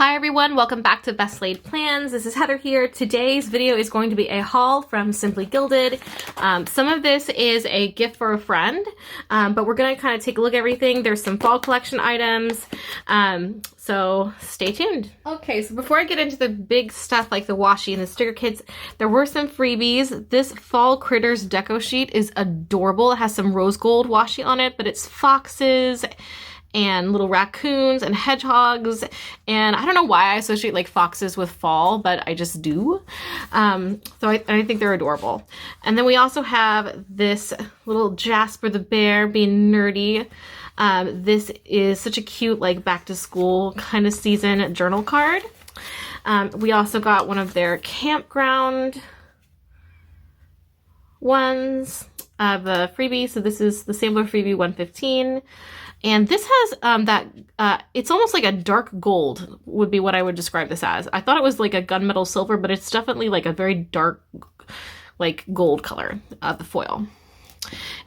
Hi everyone, welcome back to Best Laid Plans. This is Heather here. Today's video is going to be a haul from Simply Gilded. Some of this is a gift for a friend, but we're going to kind of take a look at everything. There's some fall collection items, so stay tuned. Okay, so before I get into the big stuff like the washi and the sticker kits, there were some freebies. This Fall Critters deco sheet is adorable. It has some rose gold washi on it, but it's foxes and little raccoons and hedgehogs, and I don't know why I associate like foxes with fall, but I just do. So I think they're adorable. And then we also have this little Jasper the Bear being nerdy. This is such a cute like back to school kind of season journal card. We also got one of their campground ones of the freebie. So this is the sampler freebie 115. And this has it's almost like a dark gold would be what I would describe this as. I thought it was like a gunmetal silver, but it's definitely like a very dark like gold color of the foil.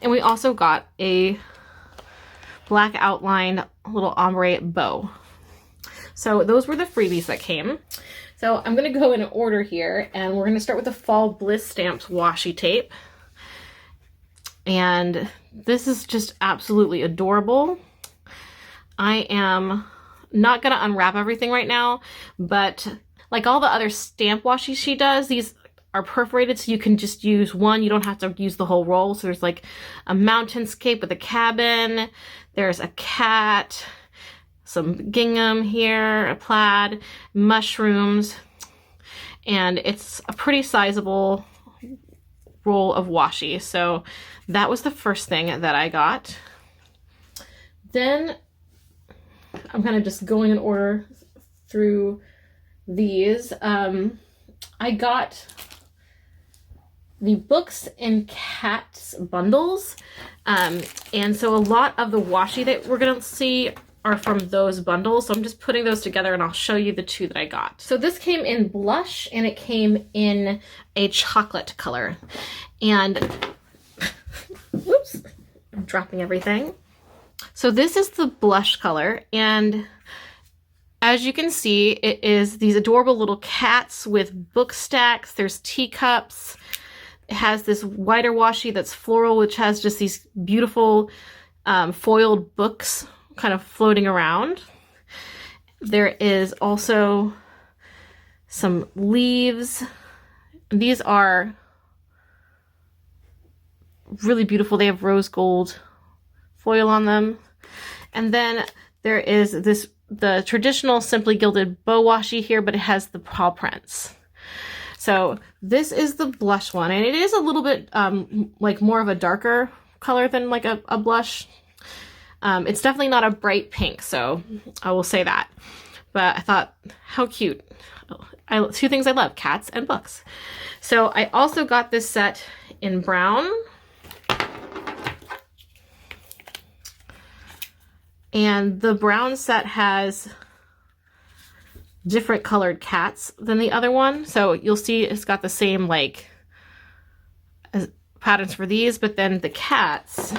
And we also got a black outlined little ombre bow. So those were the freebies that came. So I'm going to go in order here, and we're going to start with the Fall Bliss Stamps washi tape. And this is just absolutely adorable. I am not going to unwrap everything right now, but like all the other stamp washi she does, these are perforated so you can just use one. You don't have to use the whole roll. So there's like a mountainscape with a cabin. There's a cat, some gingham here, a plaid, mushrooms, and it's a pretty sizable roll of washi. So that was the first thing that I got. Then I'm kind of just going in order through these. I got the Books and Cats bundles. And so a lot of the washi that we're going to see are from those bundles. So I'm just putting those together and I'll show you the two that I got. So this came in blush and it came in a chocolate color. And whoops, I'm dropping everything. So this is the blush color, and as you can see, it is these adorable little cats with book stacks. There's teacups. It has this whiter washi that's floral, which has just these beautiful foiled books kind of floating around. There is also some leaves. These are really beautiful. They have rose gold foil on them. And then there is the traditional Simply Gilded bow washi here, but it has the paw prints. So this is the blush one, and it is a little bit like more of a darker color than like a blush. It's definitely not a bright pink, so I will say that. But I thought, how cute. Two things I love, cats and books. So I also got this set in brown. And the brown set has different colored cats than the other one. So you'll see it's got the same like patterns for these, but then the cats,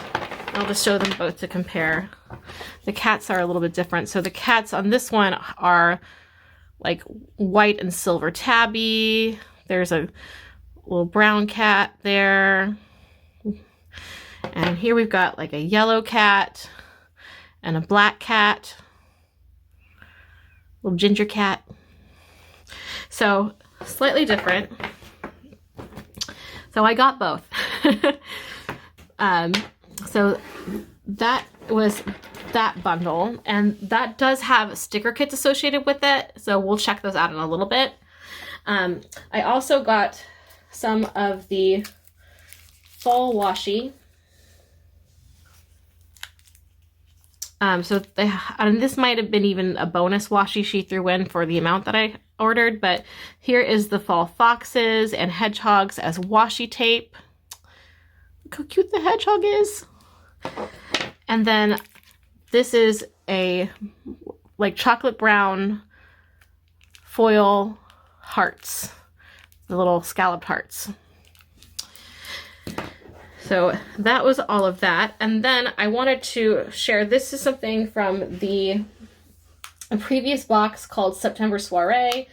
I'll just show them both to compare. The cats are a little bit different. So the cats on this one are like white and silver tabby. There's a little brown cat there. And here we've got like a yellow cat and a black cat, little ginger cat. So slightly different. So I got both. So that was that bundle, and that does have sticker kits associated with it. So we'll check those out in a little bit. I also got some of the fall washi. So this might have been even a bonus washi she threw in for the amount that I ordered, but here is the fall foxes and hedgehogs as washi tape. Look how cute the hedgehog is. And then this is a like chocolate brown foil hearts, the little scalloped hearts. So that was all of that. And then I wanted to share, this is something from the a previous box called September Soiree.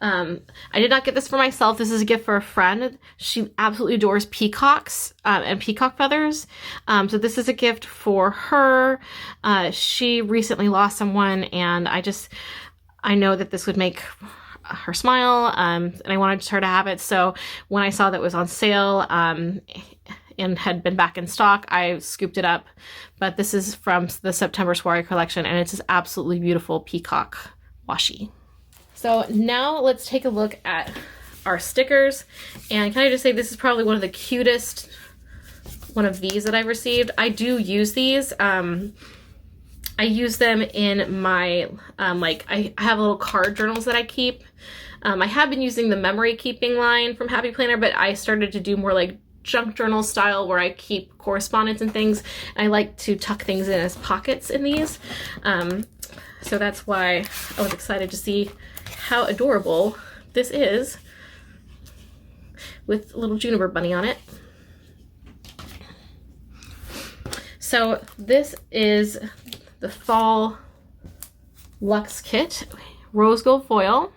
I did not get this for myself. This is a gift for a friend. She absolutely adores peacocks and peacock feathers. So this is a gift for her. She recently lost someone, and I know that this would make her smile, and I wanted her to have it. So when I saw that it was on sale and had been back in stock, I scooped it up. But this is from the September Soiree collection, and it's this absolutely beautiful peacock washi. So now let's take a look at our stickers. And can I just say, this is probably one of the cutest one of these that I've received. I do use these. I use them in my, I have little card journals that I keep. I have been using the memory keeping line from Happy Planner, but I started to do more like junk journal style where I keep correspondence and things. I like to tuck things in as pockets in these. So that's why I was excited to see how adorable this is with a little juniper bunny on it. So this is the Fall Luxe kit, rose gold foil,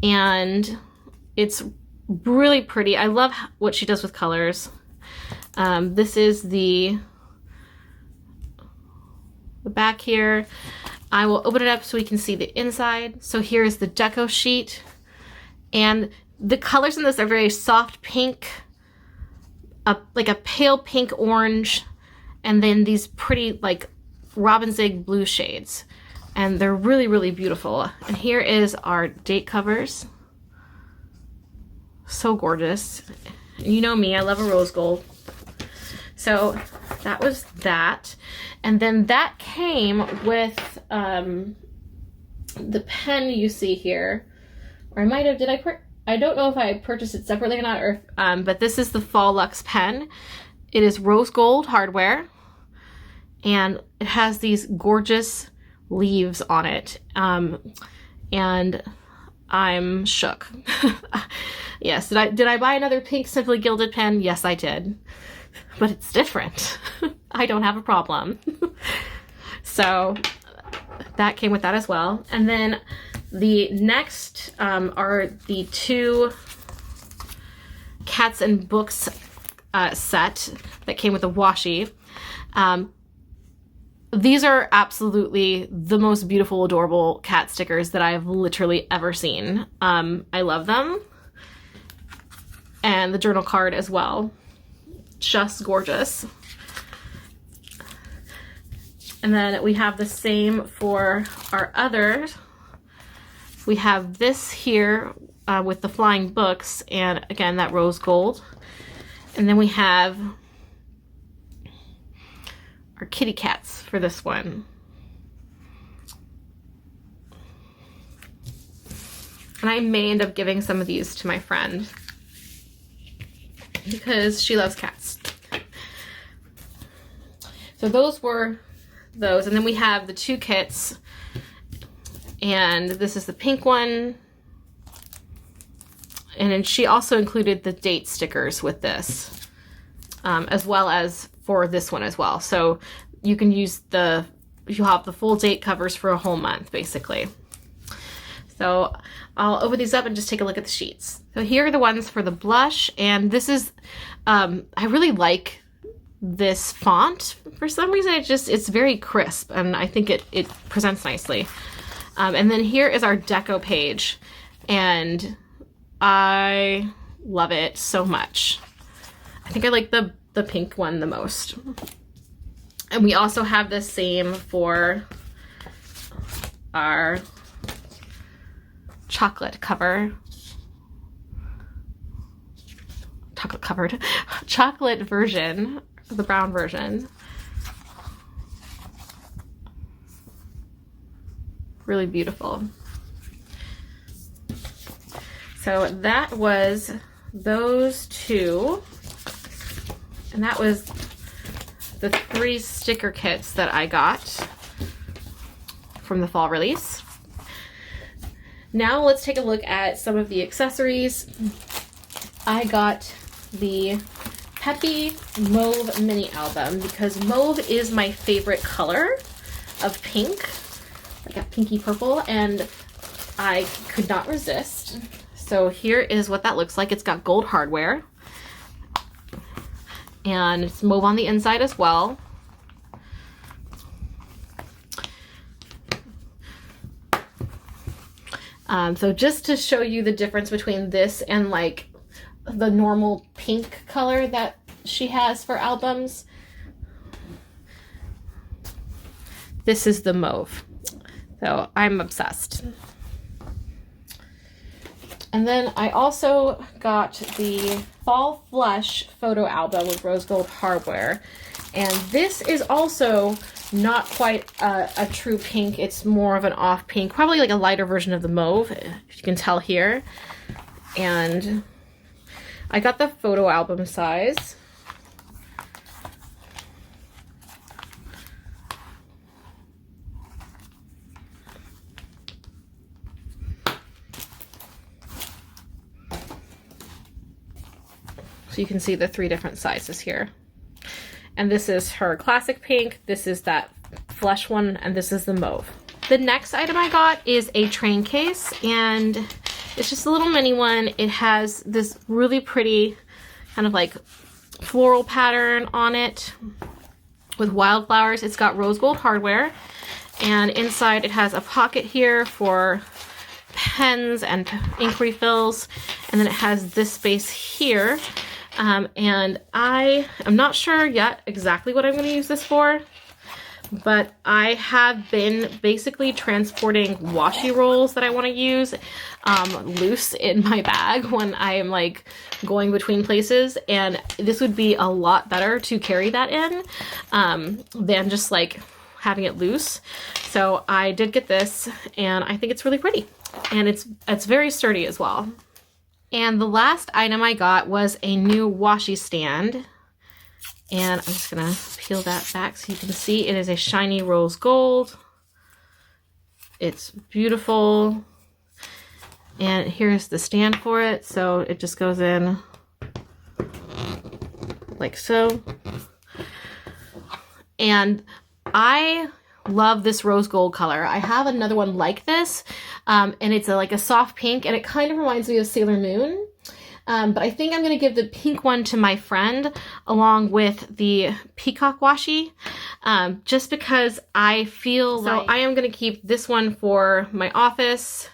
and it's really pretty. I love what she does with colors. This is the back here. I will open it up so we can see the inside. So here is the deco sheet, and the colors in this are very soft pink, like a pale pink orange, and then these pretty like robin zig blue shades, and they're really, really beautiful. And here is our date covers. So gorgeous. And you know me, I love a rose gold. So that was that. And then that came with the pen you see here. Or I might have, I don't know if I purchased it separately or not, or, but this is the Fall Luxe pen. It is rose gold hardware, and it has these gorgeous leaves on it. And I'm shook. Yes, did I buy another pink Simply Gilded pen? Yes, I did. But it's different. I don't have a problem. So that came with that as well. And then the next are the two Cats and Books set that came with the washi. These are absolutely the most beautiful, adorable cat stickers that I've literally ever seen. I love them. And the journal card as well. Just gorgeous. And then we have the same for our others. We have this here with the flying books, and again, that rose gold. And then we have our kitty cats for this one. And I may end up giving some of these to my friend because she loves cats. So those were those. And then we have the two kits, and this is the pink one. And then she also included the date stickers with this, as well as for this one as well. So you can use you'll have the full date covers for a whole month, basically. So I'll open these up and just take a look at the sheets. So here are the ones for the blush, and this is, I really like this font. For some reason, it's very crisp, and I think it presents nicely. And then here is our deco page, and I love it so much. I think I like the pink one the most. And we also have the same for our chocolate version, the brown version. Really beautiful. So that was those two, and that was the 3 sticker kits that I got from the fall release. Now let's take a look at some of the accessories. I got the Peppy Mauve mini album because mauve is my favorite color of pink. like a pinky purple, and I could not resist. So here is what that looks like. It's got gold hardware, and it's mauve on the inside as well. So just to show you the difference between this and like the normal pink color that she has for albums, this is the mauve. So I'm obsessed. And then I also got the Fall Flush photo album with rose gold hardware. And this is also not quite a true pink. It's more of an off pink, probably like a lighter version of the mauve, if you can tell here. And I got the photo album size. So you can see the 3 different sizes here. And this is her classic pink, this is that flesh one, and this is the mauve. The next item I got is a train case, and it's just a little mini one. It has this really pretty kind of like floral pattern on it with wildflowers. It's got rose gold hardware, and inside it has a pocket here for pens and ink refills, and then it has this space here. And I am not sure yet exactly what I'm going to use this for, but I have been basically transporting washi rolls that I want to use loose in my bag when I am like going between places, and this would be a lot better to carry that in than just like having it loose. So I did get this, and I think it's really pretty, and it's very sturdy as well. And the last item I got was a new washi stand. And I'm just gonna peel that back so you can see it is a shiny rose gold. It's beautiful. And here's the stand for it. So it just goes in like so. And I love this rose gold color. I have another one like this, and it's like a soft pink, and it kind of reminds me of Sailor Moon. But I think I'm going to give the pink one to my friend along with the Peacock washi, just because I feel like I am going to keep this one for my office,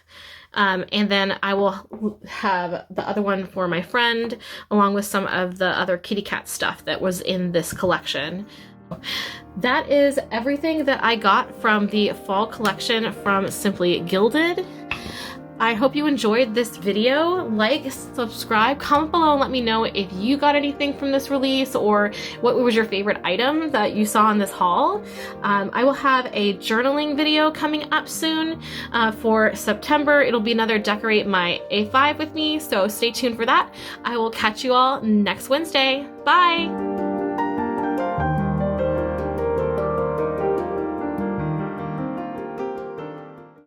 and then I will have the other one for my friend along with some of the other kitty cat stuff that was in this collection. That is everything that I got from the fall collection from Simply Gilded. I hope you enjoyed this video. Like, subscribe, comment below and let me know if you got anything from this release or what was your favorite item that you saw in this haul. I will have a journaling video coming up soon for September. It'll be another Decorate My A5 with me, so stay tuned for that. I will catch you all next Wednesday. Bye!